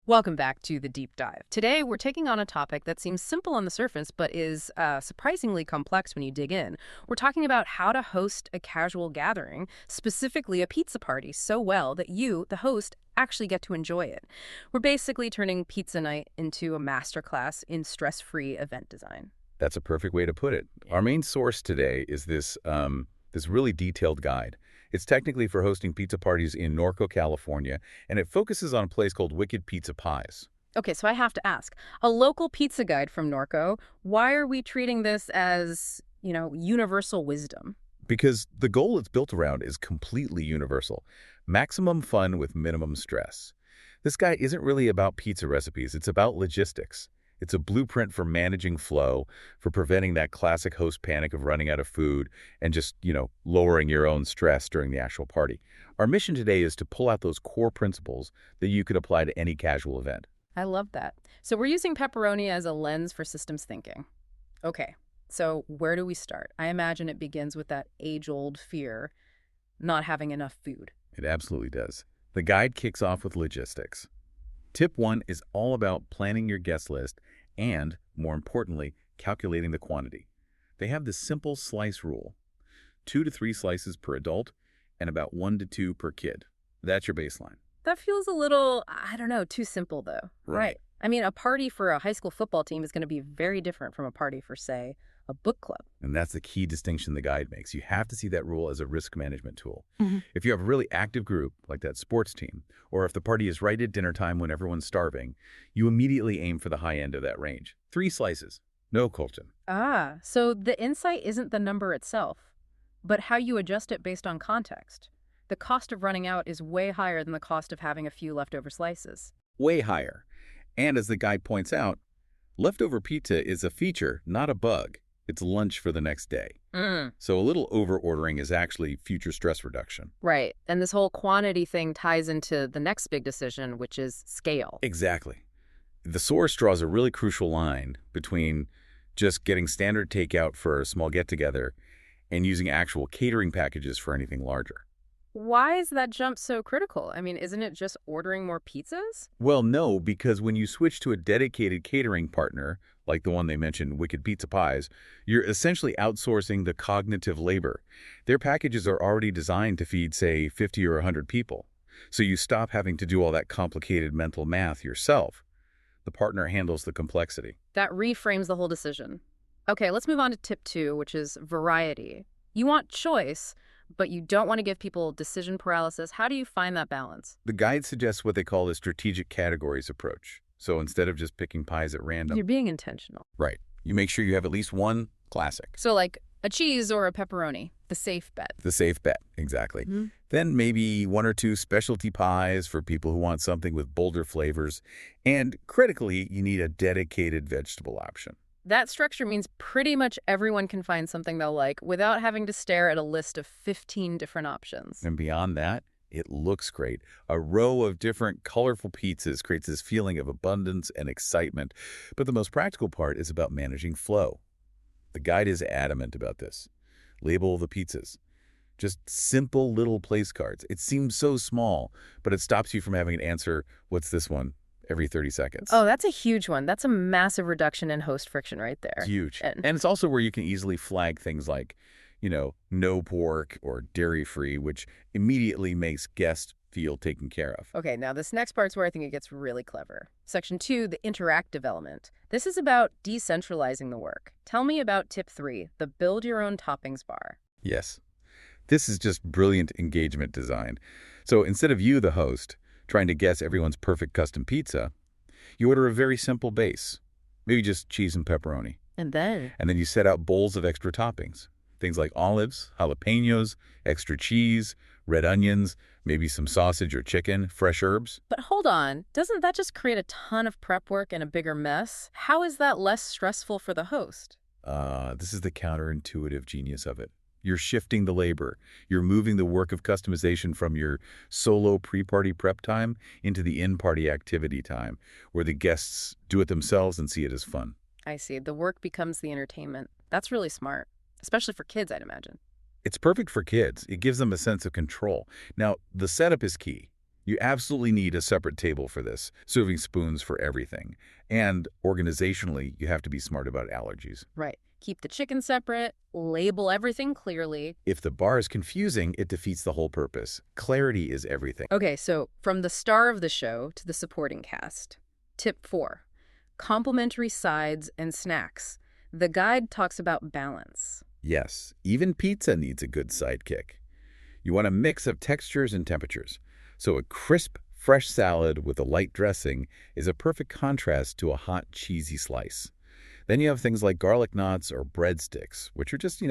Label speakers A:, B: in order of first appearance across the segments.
A: Welcome back to the deep dive. Today, we're taking on a topic that seems simple on the surface, but is surprisingly complex when you dig in. We're talking about how to host a casual gathering, specifically a pizza party, so well that you, the host, actually get to enjoy it. We're basically turning pizza night into a masterclass in stress-free event design.
B: That's a perfect way to put it. Our main source today is this really detailed guide. It's technically for hosting pizza parties in Norco, California, and it focuses on a place called Wicked Pizza Pies.
A: Okay, so I have to ask, a local pizza guide from Norco, why are we treating this as, universal wisdom?
B: Because the goal it's built around is completely universal. Maximum fun with minimum stress. This guide isn't really about pizza recipes, it's about logistics. It's a blueprint for managing flow, for preventing that classic host panic of running out of food, and just, lowering your own stress during the actual party. Our mission today is to pull out those core principles that you could apply to any casual event.
A: I love that. So we're using pepperoni as a lens for systems thinking. Okay, so where do we start? I imagine it begins with that age-old fear, not having enough food.
B: It absolutely does. The guide kicks off with logistics. Tip 1 is all about planning your guest list and, more importantly, calculating the quantity. They have this simple slice rule: 2 to 3 slices per adult and about 1 to 2 per kid. That's your baseline.
A: That feels a little, too simple though.
B: Right.
A: I mean, a party for a high school football team is going to be very different from a party for, say, a book club.
B: And that's the key distinction the guide makes. You have to see that rule as a risk management tool.
A: Mhm.
B: If you have a really active group, like that sports team, or if the party is right at dinner time when everyone's starving, you immediately aim for the high end of that range. 3 slices. No Colton.
A: So the insight isn't the number itself, but how you adjust it based on context. The cost of running out is way higher than the cost of having a few leftover slices.
B: Way higher. And as the guide points out, leftover pizza is a feature, not a bug. It's lunch for the next day. So a little over-ordering is actually future stress reduction.
A: Right. And this whole quantity thing ties into the next big decision, which is scale.
B: Exactly. The source draws a really crucial line between just getting standard takeout for a small get-together and using actual catering packages for anything larger.
A: Why is that jump so critical? I mean, isn't it just ordering more pizzas?
B: Well, no, because when you switch to a dedicated catering partner, like the one they mentioned, Wicked Pizza Pies, you're essentially outsourcing the cognitive labor. Their packages are already designed to feed, say, 50 or 100 people. So you stop having to do all that complicated mental math yourself. The partner handles the complexity.
A: That reframes the whole decision. Okay, let's move on to tip 2, which is variety. You want choice, but you don't want to give people decision paralysis. How do you find that balance?
B: The guide suggests what they call the strategic categories approach. So instead of just picking pies at random,
A: You're being intentional.
B: right, you make sure you have at least one classic.
A: So like a cheese or a pepperoni, the safe bet.
B: The safe bet, exactly. Then maybe 1 or 2 specialty pies for people who want something with bolder flavors. And critically, you need a dedicated vegetable option.
A: That structure means pretty much everyone can find something they'll like without having to stare at a list of 15 different options.
B: And beyond that, it looks great. A row of different colorful pizzas creates this feeling of abundance and excitement. But the most practical part is about managing flow. The guide is adamant about this. Label the pizzas. Just simple little place cards. It seems so small, but it stops you from having to answer, "What's this one?" every 30 seconds.
A: Oh, that's a huge one. That's a massive reduction in host friction right there.
B: It's huge.
A: And
B: And it's also where you can easily flag things like, no pork or dairy-free, which immediately makes guests feel taken care of.
A: okay, now this next part's where I think it gets really clever. Section 2, the interactive element. This is about decentralizing the work. Tell me about tip 3, the build your own toppings bar.
B: Yes. This is just brilliant engagement design. So instead of you, the host, trying to guess everyone's perfect custom pizza, you order a very simple base, maybe just cheese and pepperoni.
A: And then?
B: And then you set out bowls of extra toppings, things like olives, jalapenos, extra cheese, red onions, maybe some sausage or chicken, fresh herbs.
A: But hold on, doesn't that just create a ton of prep work and a bigger mess? How is that less stressful for the host?
B: This is the counterintuitive genius of it. You're shifting the labor. You're moving the work of customization from your solo pre-party prep time into the in-party activity time, where the guests do it themselves and see it as fun.
A: I see. The work becomes the entertainment. That's really smart, especially for kids, I'd imagine.
B: It's perfect for kids. It gives them a sense of control. Now, the setup is key. You absolutely need a separate table for this, serving spoons for everything. And organizationally, you have to be smart about allergies.
A: Right. Keep the chicken separate, label everything clearly.
B: If the bar is confusing, it defeats the whole purpose. Clarity is everything.
A: Okay, so from the star of the show to the supporting cast. Tip 4. Complimentary sides and snacks. The guide talks about balance.
B: Yes, even pizza needs a good sidekick. You want a mix of textures and temperatures. So a crisp, fresh salad with a light dressing is a perfect contrast to a hot, cheesy slice. Then you have things like garlic knots or breadsticks, which are just,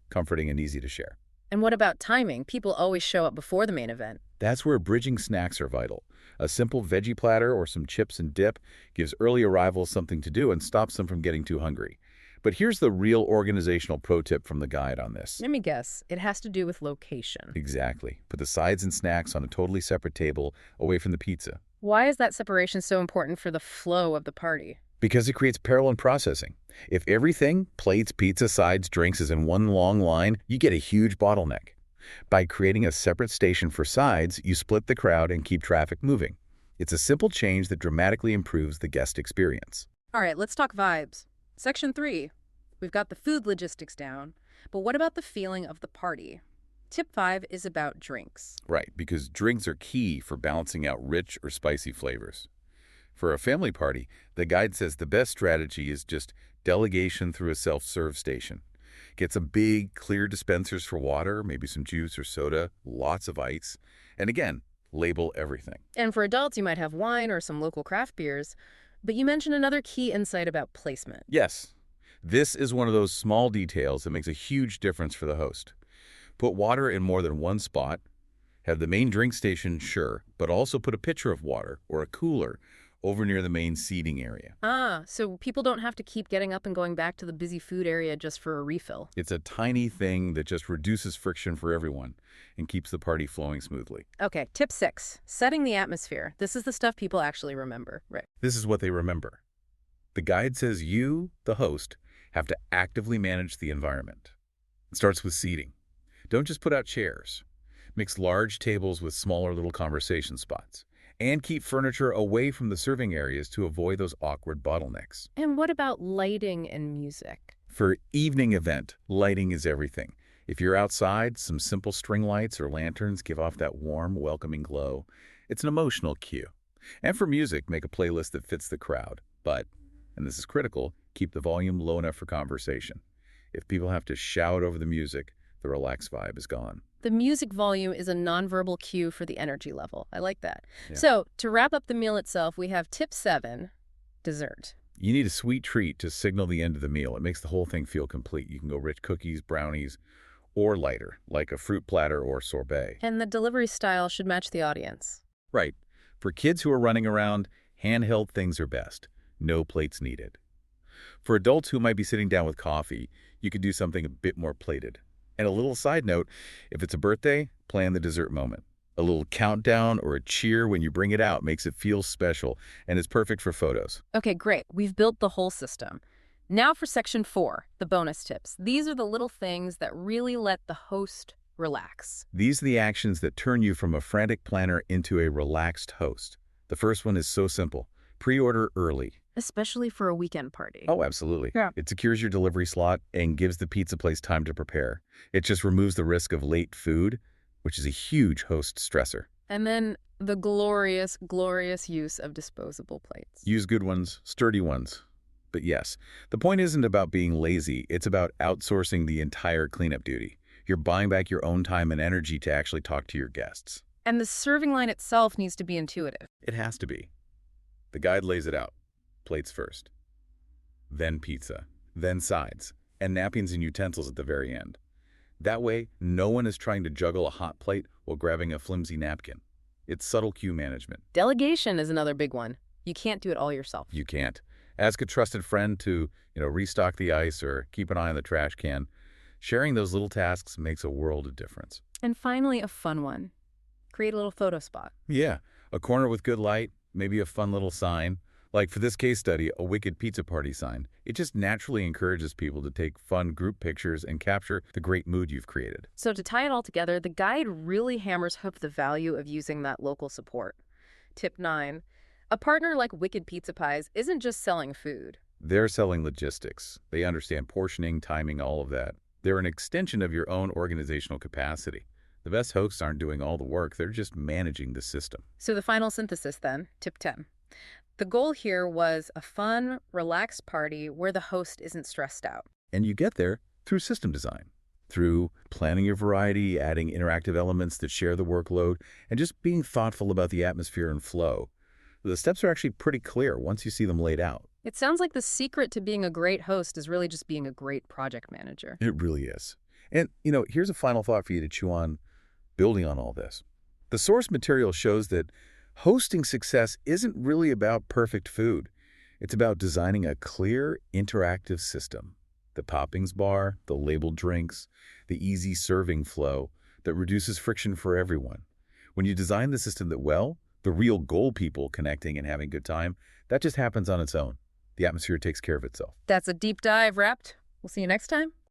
B: comforting and easy to share.
A: And what about timing? People always show up before the main event.
B: That's where bridging snacks are vital. A simple veggie platter or some chips and dip gives early arrivals something to do and stops them from getting too hungry. But here's the real organizational pro tip from the guide on this.
A: Let me guess. It has to do with location.
B: Exactly. Put the sides and snacks on a totally separate table away from the pizza.
A: Why is that separation so important for the flow of the party?
B: Because it creates parallel processing. If everything, plates, pizza, sides, drinks, is in one long line, you get a huge bottleneck. By creating a separate station for sides, you split the crowd and keep traffic moving. It's a simple change that dramatically improves the guest experience.
A: All right, let's talk vibes. Section 3. We've got the food logistics down, but what about the feeling of the party? Tip 5 is about drinks.
B: Right, because drinks are key for balancing out rich or spicy flavors. For a family party, the guide says the best strategy is just delegation through a self-serve station. Get some big, clear dispensers for water, maybe some juice or soda, lots of ice. And again, label everything.
A: And for adults, you might have wine or some local craft beers. But you mentioned another key insight about placement.
B: Yes, this is one of those small details that makes a huge difference for the host. Put water in more than one spot. Have the main drink station, sure, but also put a pitcher of water or a cooler over near the main seating area.
A: So people don't have to keep getting up and going back to the busy food area just for a refill.
B: It's a tiny thing that just reduces friction for everyone and keeps the party flowing smoothly.
A: Okay, tip 6, setting the atmosphere. This is the stuff people actually remember. Right.
B: This is what they remember. The guide says you, the host, have to actively manage the environment. It starts with seating. Don't just put out chairs. Mix large tables with smaller little conversation spots. And keep furniture away from the serving areas to avoid those awkward bottlenecks.
A: And what about lighting and music?
B: For evening event, lighting is everything. If you're outside, some simple string lights or lanterns give off that warm, welcoming glow. It's an emotional cue. And for music, make a playlist that fits the crowd. But, and this is critical, keep the volume low enough for conversation. If people have to shout over the music, the relaxed vibe is gone.
A: The music volume is a nonverbal cue for the energy level. I like that.
B: Yeah.
A: So, to wrap up the meal itself, we have tip 7, dessert.
B: You need a sweet treat to signal the end of the meal. It makes the whole thing feel complete. You can go rich cookies, brownies, or lighter, like a fruit platter or sorbet.
A: And the delivery style should match the audience.
B: Right. For kids who are running around, handheld things are best. No plates needed. For adults who might be sitting down with coffee, you could do something a bit more plated. And a little side note, if it's a birthday, plan the dessert moment. A little countdown or a cheer when you bring it out makes it feel special and is perfect for photos.
A: Okay, great. We've built the whole system. Now for section 4, the bonus tips. These are the little things that really let the host relax.
B: These are the actions that turn you from a frantic planner into a relaxed host. The first one is so simple. Pre-order early.
A: Especially for a weekend party.
B: Oh, absolutely.
A: Yeah.
B: It secures your delivery slot and gives the pizza place time to prepare. It just removes the risk of late food, which is a huge host stressor.
A: And then the glorious, glorious use of disposable plates.
B: Use good ones, sturdy ones. But yes, the point isn't about being lazy. It's about outsourcing the entire cleanup duty. You're buying back your own time and energy to actually talk to your guests.
A: And the serving line itself needs to be intuitive.
B: It has to be. The guide lays it out. Plates first. Then pizza. Then sides. And napkins and utensils at the very end. That way, no one is trying to juggle a hot plate while grabbing a flimsy napkin. It's subtle cue management.
A: Delegation is another big one. You can't do it all yourself.
B: You can't. Ask a trusted friend to, restock the ice or keep an eye on the trash can. Sharing those little tasks makes a world of difference.
A: And finally, a fun one. Create a little photo spot.
B: Yeah, a corner with good light, maybe a fun little sign. Like for this case study, a wicked pizza party sign. It just naturally encourages people to take fun group pictures and capture the great mood you've created.
A: So to tie it all together, the guide really hammers home the value of using that local support. Tip 9. A partner like Wicked Pizza Pies isn't just selling food.
B: They're selling logistics. They understand portioning, timing, all of that. They're an extension of your own organizational capacity. The best hosts aren't doing all the work, they're just managing the system.
A: So the final synthesis then, tip 10. The goal here was a fun, relaxed party where the host isn't stressed out.
B: And you get there through system design, through planning your variety, adding interactive elements that share the workload, and just being thoughtful about the atmosphere and flow. The steps are actually pretty clear once you see them laid out.
A: It sounds like the secret to being a great host is really just being a great project manager.
B: It really is. And, here's a final thought for you to chew on, building on all this. The source material shows that hosting success isn't really about perfect food. It's about designing a clear, interactive system. The toppings bar, the labeled drinks, the easy serving flow that reduces friction for everyone. When you design the system that well, the real goal people connecting and having a good time, that just happens on its own. The atmosphere takes care of itself.
A: That's a deep dive wrapped. We'll see you next time.